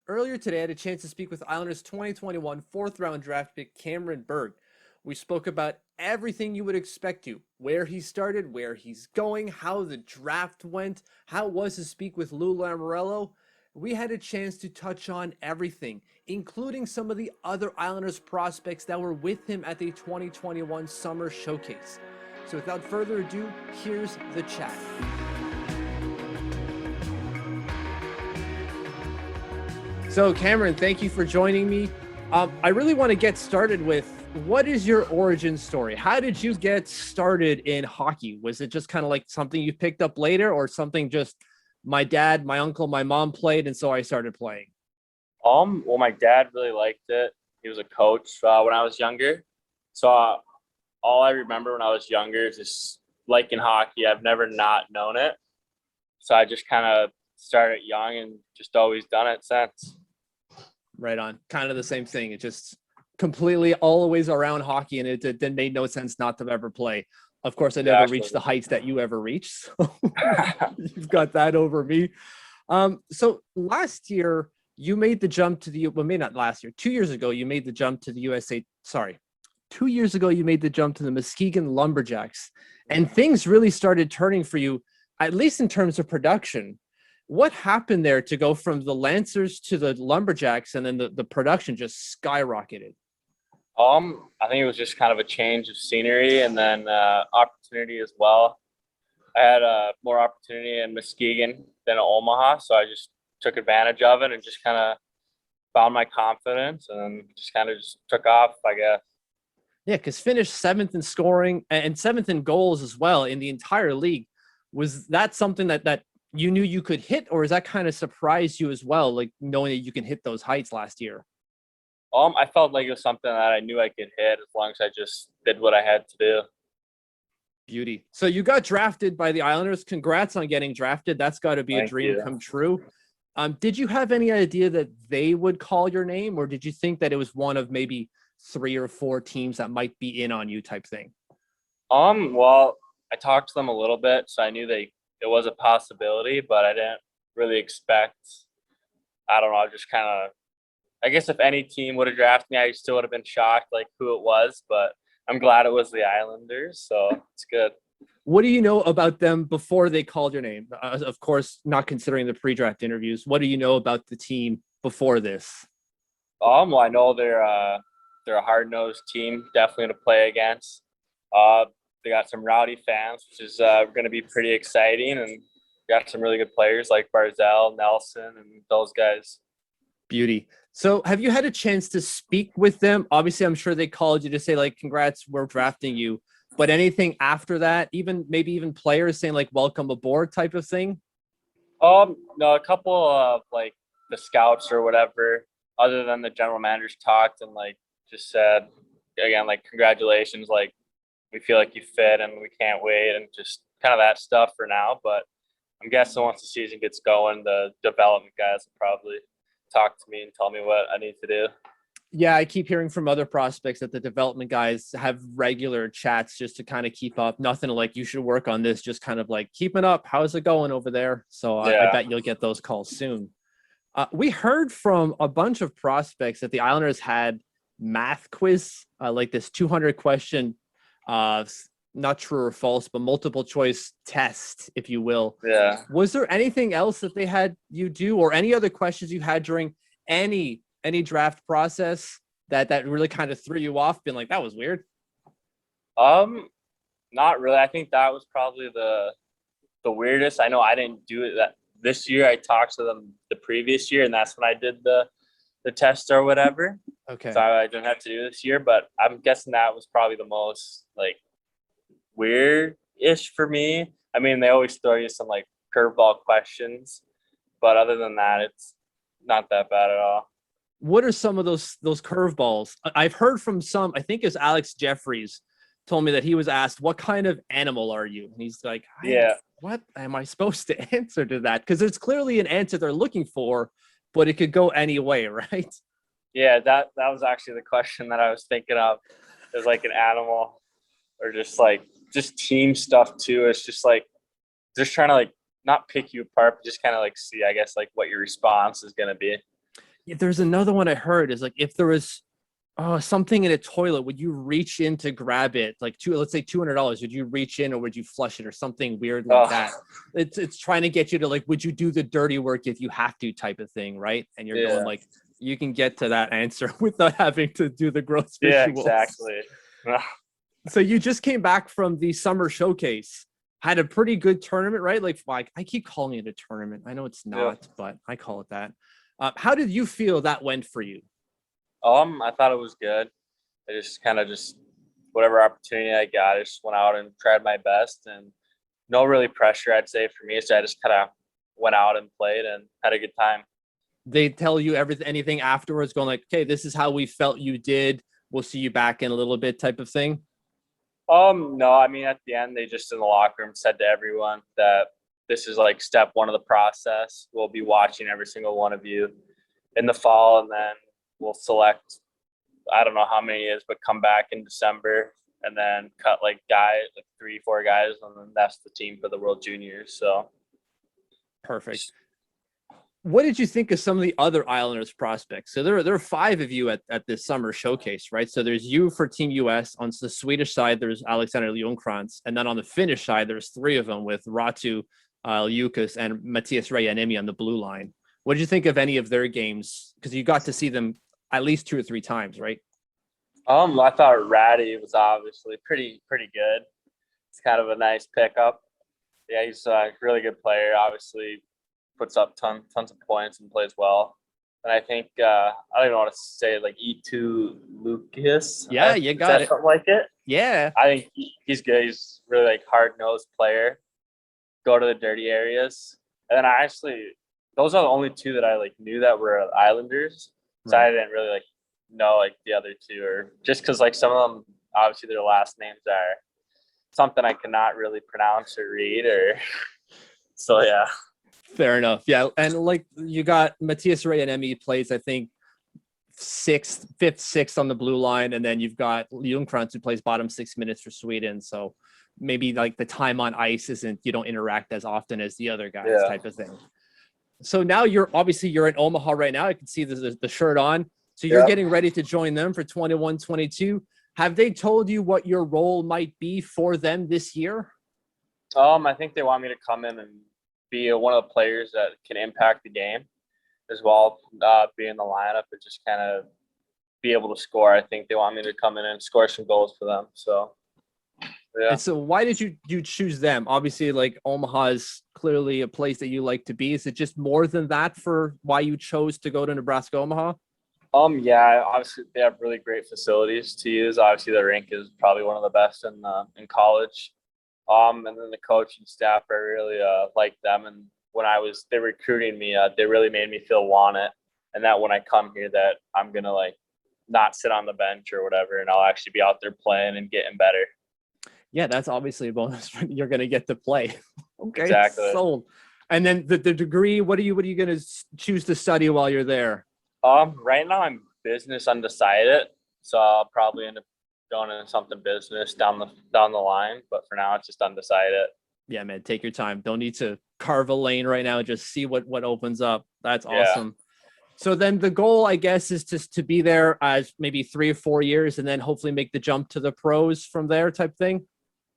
Earlier today, I had a chance to speak with Islanders 2021 fourth round draft pick Cameron Berg. We spoke about everything you would expect to, where he started, where he's going, how the draft went, how it was to speak with Lou Lamoriello. We had a chance to touch on everything, including some of the other Islanders prospects that were with him at the 2021 Summer Showcase. So without further ado, here's the chat. So Cameron, thank you for joining me. I really want to get started with, what is your origin story? How did you get started in hockey? Was it just kind of like something you picked up later, or something just my dad, my uncle, my mom played, and so I started playing? Well, my dad really liked it. He was a coach when I was younger. So all I remember when I was younger is just liking hockey. I've never not known it. So I just kind of started young and just always done it since. Right on. Kind of the same thing. It just completely always around hockey, and it made no sense not to ever play. Of course, I never reached the heights that you ever reached. So you've got that over me. So last year you made the jump to the, well, maybe not last year, 2 years ago, you made the jump to the USA. Sorry. 2 years ago, you made the jump to the Muskegon Lumberjacks, and things really started turning for you, at least in terms of production. What happened there to go from the Lancers to the Lumberjacks, and then the production just skyrocketed? I think it was just kind of a change of scenery and then opportunity as well. I had more opportunity in Muskegon than in Omaha, so I just took advantage of it and just kind of found my confidence and just kind of just took off, I guess. Yeah, because finished seventh in scoring and seventh in goals as well in the entire league. Was that something that you knew you could hit, or is that kind of surprised you as well, like knowing that you can hit those heights last year? I felt like it was something that I knew I could hit as long as I just did what I had to do. Beauty. So you got drafted by the Islanders. Congrats on getting drafted. That's got to be a dream come true. Did you have any idea that they would call your name, or did you think that it was one of maybe 3 or 4 teams that might be in on you type thing? Well, I talked to them a little bit, so I knew it was a possibility, but I didn't really expect, I don't know, just kind of, I guess if any team would have drafted me, I still would have been shocked like who it was, but I'm glad it was the Islanders, so it's good. What do you know about them before they called your name? Of course, not considering the pre-draft interviews. What do you know about the team before this? Well, I know they're a hard-nosed team, definitely to play against. They got some rowdy fans, which is going to be pretty exciting, and got some really good players like Barzell, Nelson, and those guys. Beauty. So have you had a chance to speak with them? Obviously, I'm sure they called you to say, like, congrats, we're drafting you. But anything after that, maybe even players saying, like, welcome aboard type of thing? No, a couple of, like, the scouts or whatever, other than the general managers talked and, like, just said, again, like, congratulations, like, we feel like you fit and we can't wait, and just kind of that stuff for now. But I'm guessing once the season gets going, the development guys will probably talk to me and tell me what I need to do. Yeah, I keep hearing from other prospects that the development guys have regular chats just to kind of keep up. Nothing like, you should work on this, just kind of like, keeping up. How's it going over there? So I bet you'll get those calls soon. We heard from a bunch of prospects that the Islanders had math quiz, like this 200 question, not true or false, but multiple choice test, if you will. Yeah. Was there anything else that they had you do, or any other questions you had during any draft process that really kind of threw you off, being like, that was weird? Not really. I think that was probably the weirdest. I know I didn't do it that this year. I talked to them the previous year, and that's when I did the test or whatever. Okay. So I didn't have to do this year, but I'm guessing that was probably the most, like, weird-ish for me. I mean, they always throw you some, like, curveball questions, but other than that, it's not that bad at all. What are some of those curveballs? I've heard from some, I think it's Alex Jeffries told me that he was asked, what kind of animal are you? And he's like, yeah, what am I supposed to answer to that? Because it's clearly an answer they're looking for, but it could go any way, right? Yeah, that was actually the question that I was thinking of. It was like an animal, or just team stuff too. It's just like, just trying to, like, not pick you apart, but just kind of like see, I guess, like what your response is going to be. There's another one I heard is like if there was something in a toilet, would you reach in to grab it? Like let's say $200, would you reach in or would you flush it or something weird like that? It's trying to get you to like, would you do the dirty work if you have to type of thing, right? And you're going like, you can get to that answer without having to do the gross visuals. Yeah, exactly. So you just came back from the summer showcase, had a pretty good tournament, right? Like I keep calling it a tournament. I know it's not, but I call it that. How did you feel that went for you? I thought it was good. I just kind of whatever opportunity I got, I just went out and tried my best, and no really pressure, I'd say, for me. So I just kind of went out and played and had a good time. They tell you anything afterwards, going like, okay, this is how we felt you did. We'll see you back in a little bit type of thing? No, I mean, at the end, they just in the locker room said to everyone that this is like step one of the process. We'll be watching every single one of you in the fall, and then we'll select, I don't know how many it is, but come back in December and then cut like 3-4 guys, and then that's the team for the World Juniors. So perfect. What did you think of some of the other Islanders prospects? So there are 5 of you at this summer showcase, right? So there's you for Team US. On the Swedish side, there's Alexander Ljungcrantz. And then on the Finnish side, there's 3 of them with Ratu Lukas and Matthias Reijanemi on the blue line. What did you think of any of their games? Because you got to see them at least 2 or 3 times, right? I thought Ratty was obviously pretty good. It's kind of a nice pickup. Yeah, he's a really good player. Obviously, puts up tons of points and plays well. And I think I don't even want to say like E2 Lucas. Yeah, you got it. Something like it. Yeah, I think he's good. He's really like hard-nosed player. Go to the dirty areas, and then those are the only 2 that I like knew that were Islanders. So I didn't really like know like the other 2, or just because like some of them obviously their last names are something I cannot really pronounce or read, or so yeah. Fair enough. Yeah, and like you got Matthias Reijanemi plays, I think 5th, 6th on the blue line, and then you've got Ljungcrantz who plays bottom 6 minutes for Sweden. So maybe like the time on ice you don't interact as often as the other guys type of thing. So now you're in Omaha right now. I can see the shirt on. So you're getting ready to join them for 21-22. Have they told you what your role might be for them this year? I think they want me to come in and be one of the players that can impact the game as well, be in the lineup and just kind of be able to score. I think they want me to come in and score some goals for them. So, yeah. And so why did you choose them? Obviously, like Omaha is clearly a place that you like to be. Is it just more than that for why you chose to go to Nebraska Omaha? Yeah, obviously they have really great facilities to use. Obviously the rink is probably one of the best in college. And then the coaching staff, I really like them. And when they recruiting me, they really made me feel wanted. And that when I come here, that I'm going to like not sit on the bench or whatever, and I'll actually be out there playing and getting better. Yeah, that's obviously a bonus. You're going to get to play. Okay, exactly. Sold. And then the degree, what are you going to choose to study while you're there? Right now I'm business undecided, so I'll probably end up going into something business down the line. But for now, it's just undecided. Yeah, man, take your time. Don't need to carve a lane right now. Just see what opens up. That's awesome. So then the goal, I guess, is just to be there as maybe 3 or 4 years, and then hopefully make the jump to the pros from there, type thing.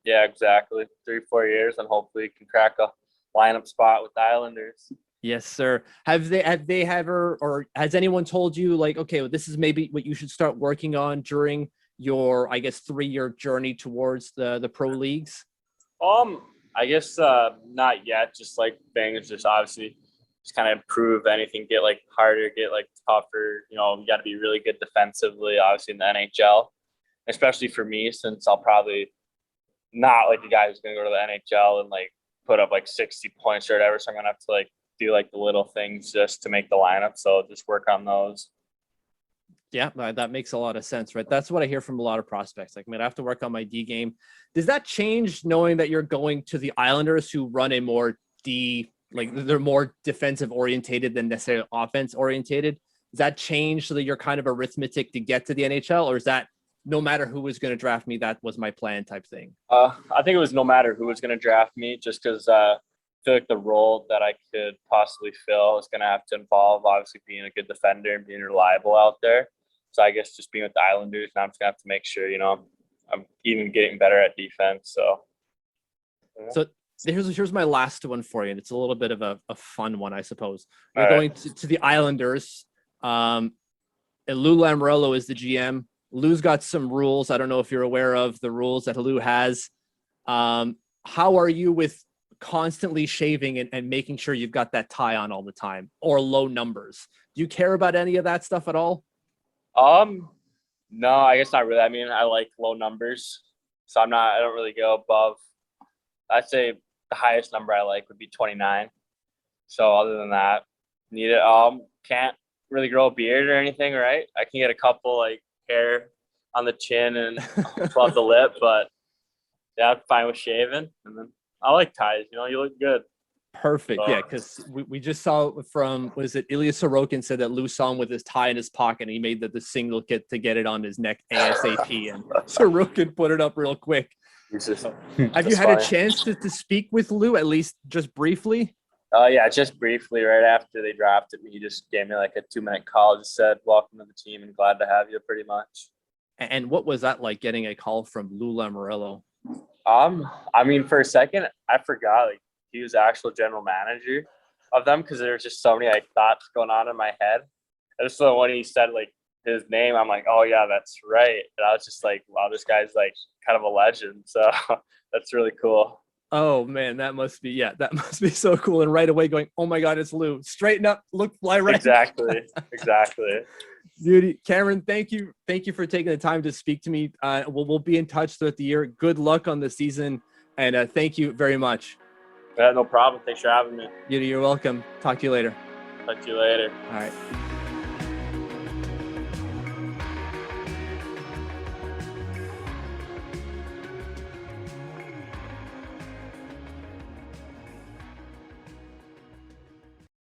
Yeah, exactly. 3 or 4 years, and hopefully you can crack a lineup spot with the Islanders. Yes, sir. Have they ever, or has anyone told you like, okay, well, this is maybe what you should start working on during your, I guess, 3-year journey towards the pro leagues? I guess not yet. Just like things, just obviously just kind of improve anything, get like harder, get like tougher. You got to be really good defensively, obviously in the NHL, especially for me, since I'll probably not like the guy who's going to go to the NHL and like put up like 60 points or whatever. So I'm going to have to like do like the little things just to make the lineup. So just work on those. Yeah, that makes a lot of sense, right? That's what I hear from a lot of prospects. Like, man, I have to work on my D game. Does that change knowing that you're going to the Islanders, who run a more they're more defensive orientated than necessarily offense orientated? Does that change so that you're kind of arithmetic to get to the NHL, or is that no matter who was going to draft me, that was my plan type thing? I think it was no matter who was going to draft me, just because feel like the role that I could possibly fill is going to have to involve obviously being a good defender and being reliable out there. So I guess just being with the Islanders, now I'm just going to have to make sure, I'm even getting better at defense. So, yeah. So here's my last one for you, and it's a little bit of a fun one, I suppose. You're All going to the Islanders. And Lou Lamoriello is the GM. Lou's got some rules. I don't know if you're aware of the rules that Lou has. How are you with constantly shaving and making sure you've got that tie on all the time, or low numbers? Do you care about any of that stuff at all? No, I guess not really. I mean, I like low numbers, so I don't really go above. I'd say the highest number I like would be 29. So other than that, need it. Can't really grow a beard or anything, right? I can get a couple like hair on the chin and above the lip, but yeah, I'm fine with shaving. And then I like ties. You look good. Perfect. So. Yeah, because we just saw from, was it Ilya Sorokin said that Lou saw him with his tie in his pocket, and he made the single kit to get it on his neck ASAP, and Sorokin put it up real quick. Have you had a chance to speak with Lou, at least just briefly? Yeah, just briefly. Right after they drafted me, he just gave me like a 2-minute call. Just said, "Welcome to the team and glad to have you," pretty much. And what was that like, getting a call from Lou Lamoriello? I mean, for a second, I forgot like he was the actual general manager of them, because there was just so many like thoughts going on in my head. And so when he said like his name, I'm like, oh yeah, that's right. And I was just like, wow, this guy's like kind of a legend. So that's really cool. Oh man, that must be so cool. And right away going, oh my God, it's Lou. Straighten up, fly right. Exactly. Beauty. Cameron, thank you for taking the time to speak to me. We'll be in touch throughout the year. Good luck on the season, and thank you very much. Yeah, no problem. Thanks for having me. You're welcome. Talk to you later. Talk to you later. All right.